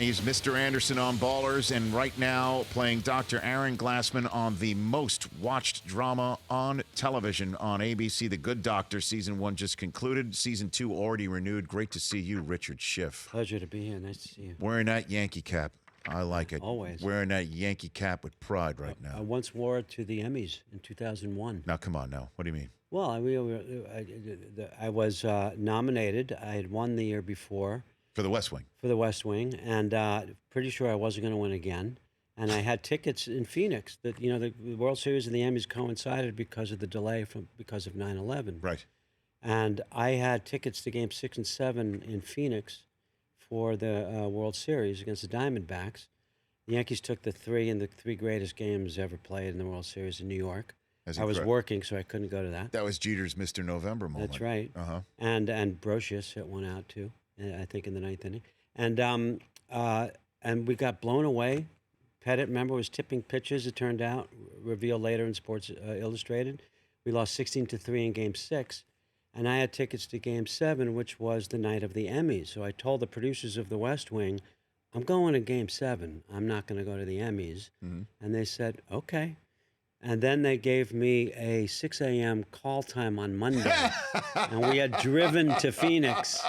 He's Mr. Anderson on Ballers, and right now playing Dr. Aaron Glassman on the most watched drama on television on ABC, The Good Doctor. Season 1 just concluded. Season 2 already renewed. Great to see you, Richard Schiff. Pleasure to be here. Nice to see you. Wearing that Yankee cap. I like it. Always. Wearing that Yankee cap with pride right now. I once wore it to the Emmys in 2001. Now, come on now. What do you mean? Well, I was nominated. I had won the year before. For the West Wing. For the West Wing, and pretty sure I wasn't going to win again. And I had tickets in Phoenix. That the World Series and the Emmys coincided because of the delay because of 9/11. Right. And I had tickets to Game 6 and 7 in Phoenix for the World Series against the Diamondbacks. The Yankees took the three greatest games ever played in the World Series in New York. I was working, so I couldn't go to that. That was Jeter's Mr. November moment. That's right. Uh-huh. And Brocious hit one out too, I think in the 9th inning. And we got blown away. Pettit, remember, was tipping pitches, it turned out, revealed later in Sports Illustrated. We lost 16-3 in Game 6. And I had tickets to Game 7, which was the night of the Emmys. So I told the producers of the West Wing, I'm going to Game 7. I'm not going to go to the Emmys. Mm-hmm. And they said, okay. And then they gave me a 6 a.m. call time on Monday. And we had driven to Phoenix.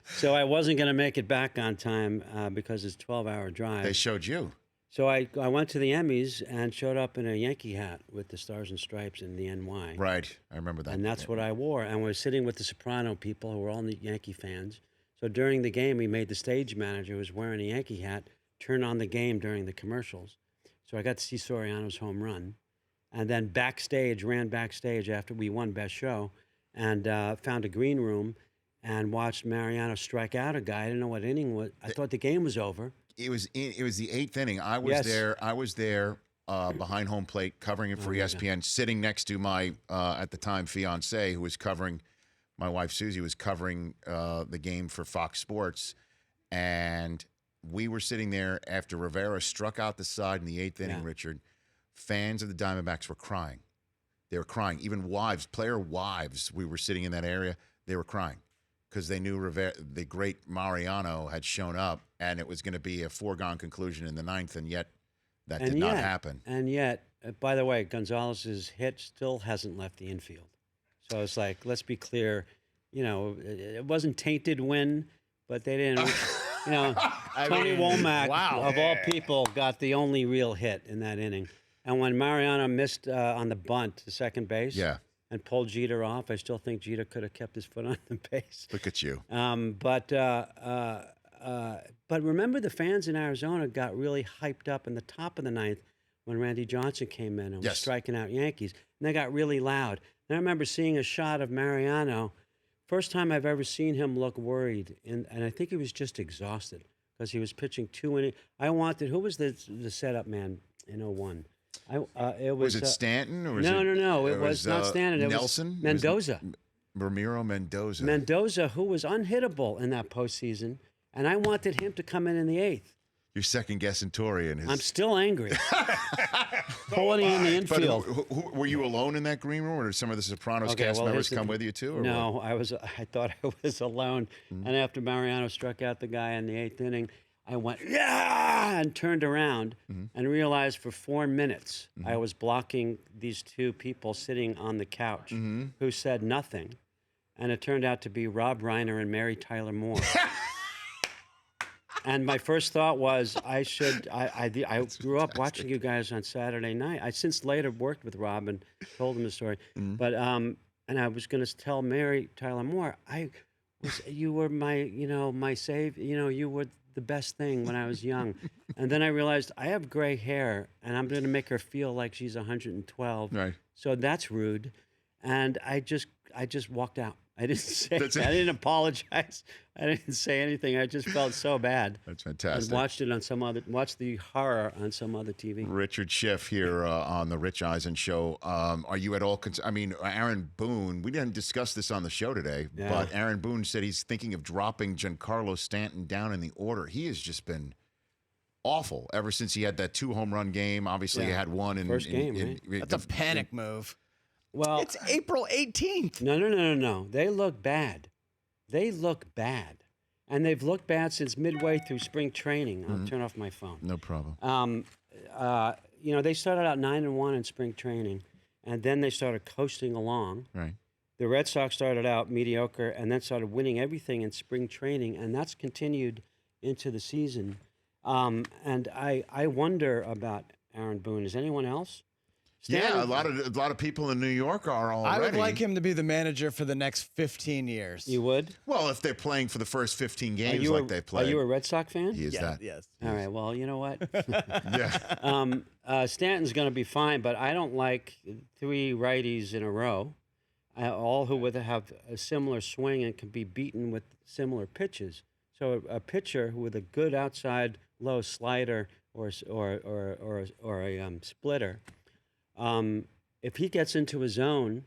So I wasn't going to make it back on time because it's a 12-hour drive. They showed you. So I went to the Emmys and showed up in a Yankee hat with the Stars and Stripes and the NY. Right. I remember that. And that's what I wore. And we were sitting with the Soprano people who were all Yankee fans. So during the game, we made the stage manager who was wearing a Yankee hat turn on the game during the commercials. So I got to see Soriano's home run. And then ran backstage after we won Best Show and found a green room and watched Mariano strike out a guy. I didn't know what inning was. I thought the game was over. It was the 8th inning. I was there behind home plate covering it for ESPN, sitting next to my at the time fiance, who was covering, my wife Susie was covering the game for Fox Sports, and we were sitting there after Rivera struck out the side in the 8th inning. Richard, fans of the Diamondbacks were crying. They were crying. Even player wives. We were sitting in that area. They were crying because they knew the great Mariano had shown up, and it was going to be a foregone conclusion in the 9th, and yet that did not happen. And yet, by the way, Gonzalez's hit still hasn't left the infield. So it's like, let's be clear, it wasn't tainted win, but they didn't, Tony Womack, of all people, got the only real hit in that inning. And when Mariano missed on the bunt to second base, and pulled Jeter off, I still think Jeter could have kept his foot on the base. Look at you. But remember, the fans in Arizona got really hyped up in the top of the 9th when Randy Johnson came in and was striking out Yankees. And they got really loud. And I remember seeing a shot of Mariano. First time I've ever seen him look worried. And I think he was just exhausted because he was pitching 2 innings. Who was the setup man in 01? Was it Stanton? Or was no. It was not Stanton. Nelson? It was Mendoza. Ramiro Mendoza. Mendoza, who was unhittable in that postseason, and I wanted him to come in the 8th. You're second-guessing Torrey and his... I'm still angry. Pulling in the infield. But were you alone in that green room, or did some of the Sopranos cast members come with you too? Or no, what? I thought I was alone. Mm-hmm. And after Mariano struck out the guy in the 8th inning, I went, yeah, and turned around and realized for 4 minutes I was blocking these two people sitting on the couch who said nothing. And it turned out to be Rob Reiner and Mary Tyler Moore. And my first thought was I grew up watching you guys on Saturday night. I since later worked with Rob and told him the story. But and I was going to tell Mary Tyler Moore, you were my save. You were the best thing when I was young. And then I realized I have gray hair and I'm going to make her feel like she's 112. Right. So that's rude. And I just walked out. I didn't apologize. I didn't say anything. I just felt so bad. That's fantastic. And watched the horror on some other TV. Richard Schiff here on the Rich Eisen Show. Are you at all Aaron Boone, we didn't discuss this on the show today, but Aaron Boone said he's thinking of dropping Giancarlo Stanton down in the order. He has just been awful ever since he had that 2 home run game. Obviously, he had one in first game. That's a panic move. Well, it's April 18th. No. They look bad. and they've looked bad since midway through spring training. I'll turn off my phone. No problem. They started out 9-1 in spring training, and then they started coasting along. Right. The Red Sox started out mediocre and then started winning everything in spring training, and that's continued into the season. And I wonder about Aaron Boone. Is anyone else? Yeah, a lot of people in New York are already. I would like him to be the manager for the next 15 years. You would? Well, if they're playing for the first 15 games like they played. Are you a Red Sox fan? He is that. Yes. All right. Well, you know what? Yeah. Stanton's going to be fine, but I don't like 3 righties in a row, all who would have a similar swing and can be beaten with similar pitches. So a pitcher with a good outside low slider or a splitter, if he gets into his zone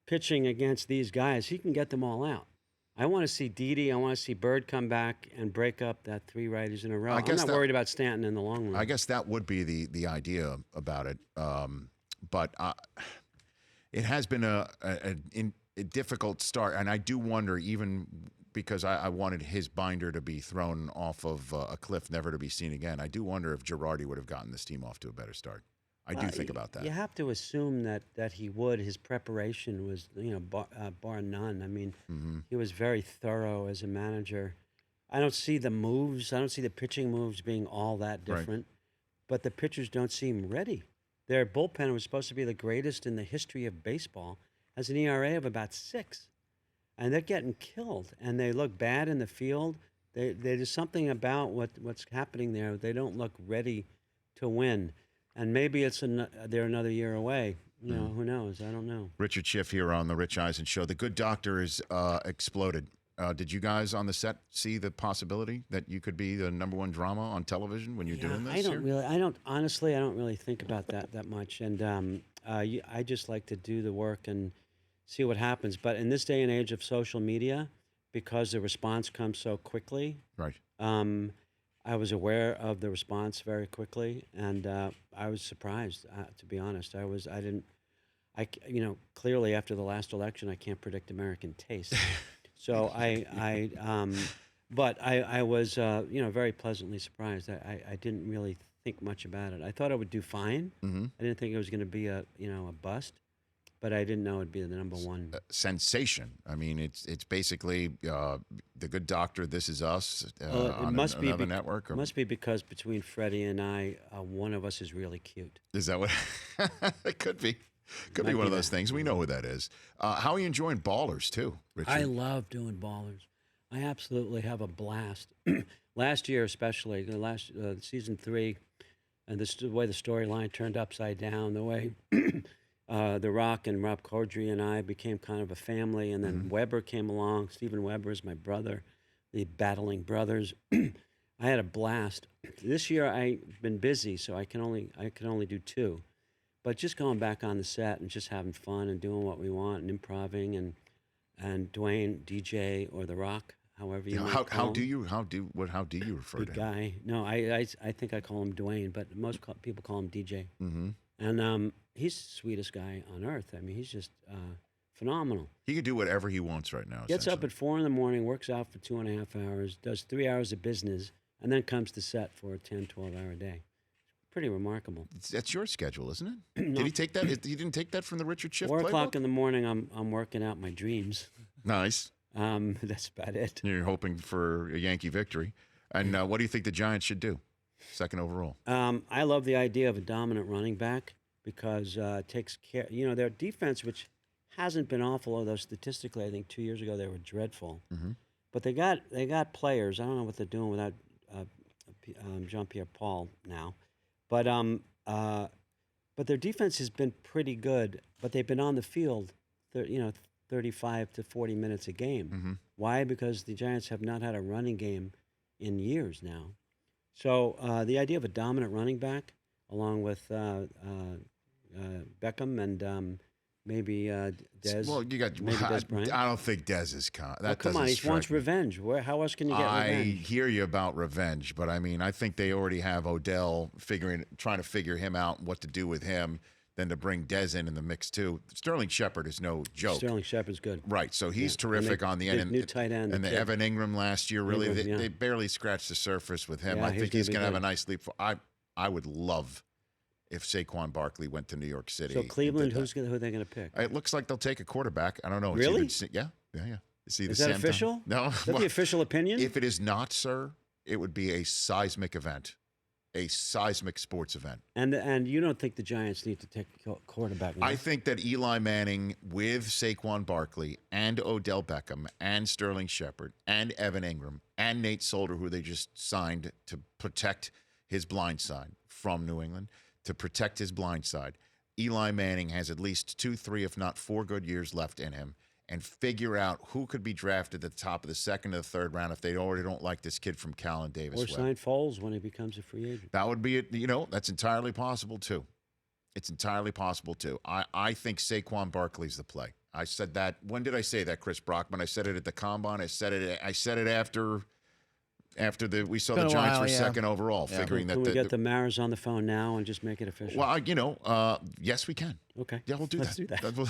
pitching against these guys, he can get them all out. I want to see Didi. I want to see Bird come back and break up that 3 righties in a row. I'm not worried about Stanton in the long run. I guess that would be the idea about it. But it has been a difficult start, and I do wonder, even because I wanted his binder to be thrown off of a cliff, never to be seen again. I do wonder if Girardi would have gotten this team off to a better start. I do think about that. You have to assume that he would. His preparation was, bar none. I mean, he was very thorough as a manager. I don't see the moves. I don't see the pitching moves being all that different. Right. But the pitchers don't seem ready. Their bullpen was supposed to be the greatest in the history of baseball, has an ERA of about 6. And they're getting killed. And they look bad in the field. There's something about what's happening there. They don't look ready to win. And maybe they're another year away. Who knows? I don't know. Richard Schiff here on the Rich Eisen Show. The Good Doctor is exploded. Did you guys on the set see the possibility that you could be the #1 drama on television when you're doing this? Honestly, I don't really think about that much. And I just like to do the work and see what happens. But in this day and age of social media, because the response comes so quickly, right? I was aware of the response very quickly, and I was surprised. To be honest, clearly after the last election, I can't predict American taste. So but I was very pleasantly surprised. I didn't really think much about it. I thought I would do fine. Mm-hmm. I didn't think it was going to be a bust. But I didn't know it'd be the #1 sensation. I mean, it's basically The Good Doctor. This Is Us on another network. It must be because between Freddie and I, one of us is really cute. Is that what? It could be. Could be one of those things. We know who that is. How are you enjoying Ballers too, Richard? I love doing Ballers. I absolutely have a blast. Last year, especially season 3, and the way the storyline turned upside down, the way. The Rock and Rob Corddry and I became kind of a family, and then Weber came along. Steven Weber is my brother, the battling brothers. I had a blast. This year I've been busy, so I can only do 2. But just going back on the set and just having fun and doing what we want and improvising and Dwayne, DJ, or The Rock, however you want. How do you refer to him? Guy. No, I think I call him Dwayne, but most people call him DJ. Mm-hmm. And he's the sweetest guy on earth. I mean, he's just phenomenal. He can do whatever he wants right now. Gets up at 4 a.m, works out for 2.5 hours, does 3 hours of business, and then comes to set for a 10, 12-hour day. Pretty remarkable. That's your schedule, isn't it? No. Did he take that? He didn't take that from the Richard Schiff 4 playbook? o'clock in the morning, I'm working out my dreams. Nice. That's about it. You're hoping for a Yankee victory. And what do you think the Giants should do? 2nd overall. I love the idea of a dominant running back because it takes care. Their defense, which hasn't been awful, although statistically, I think 2 years ago they were dreadful. Mm-hmm. But they got players. I don't know what they're doing without Jean-Pierre Paul now, but their defense has been pretty good. But they've been on the field, 35 to 40 minutes a game. Mm-hmm. Why? Because the Giants have not had a running game in years now. So the idea of a dominant running back, along with Beckham and maybe Dez. Well, you got. Dez Bryant. I don't think Dez is. Come on, he wants revenge. How else can you get revenge? I hear you about revenge, but I mean, I think they already have Odell trying to figure him out, what to do with him. than to bring Dez in the mix too. Sterling Shepard is no joke. Sterling Shepard's good. Right, so he's terrific on the the end. new tight end, And the the kid. Evan Ingram last year, really, Ingram, they barely scratched the surface with him. Yeah, I think he's be going to have a good. nice leap. I would love if Saquon Barkley went to New York City. So and Cleveland, did that. who are they going to pick? It looks like they'll take a quarterback. I don't know. Really? Yeah. Is Is that official? No. Is that the official opinion? If it is not, sir, it would be a seismic event, a seismic sports event. And you don't think the Giants need to take a quarterback? I think that Eli Manning with Saquon Barkley and Odell Beckham and Sterling Shepard and Evan Ingram and Nate Solder, who they just signed to protect his blind side from New England, to protect his blind side. Eli Manning has at least 2, 3, if not 4 good years left in him, and figure out who could be drafted at the top of the second or the third round if they already don't like this kid from Cal and Davis. Or sign Foles when he becomes a free agent. That would be it. That's entirely possible too. It's entirely possible too. I think Saquon Barkley's the play. I said that. When did I say that, Chris Brockman? I said it at the Combine. I said it after we saw the Giants were second overall, figuring that Can we get the Maras on the phone now and just make it official? Well, yes, we can. Okay. Yeah, we'll do Let's that. do that.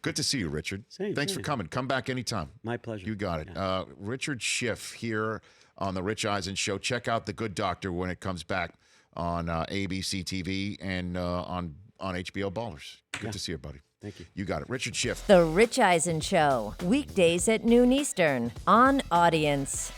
Good to see you, Richard. Thanks for coming. Come back anytime. My pleasure. You got it. Yeah. Richard Schiff here on the Rich Eisen Show. Check out The Good Doctor when it comes back on ABC TV and on HBO Ballers. Good to see you, buddy. Thank you. You got it. Richard Schiff. The Rich Eisen Show, weekdays at noon Eastern on Audience.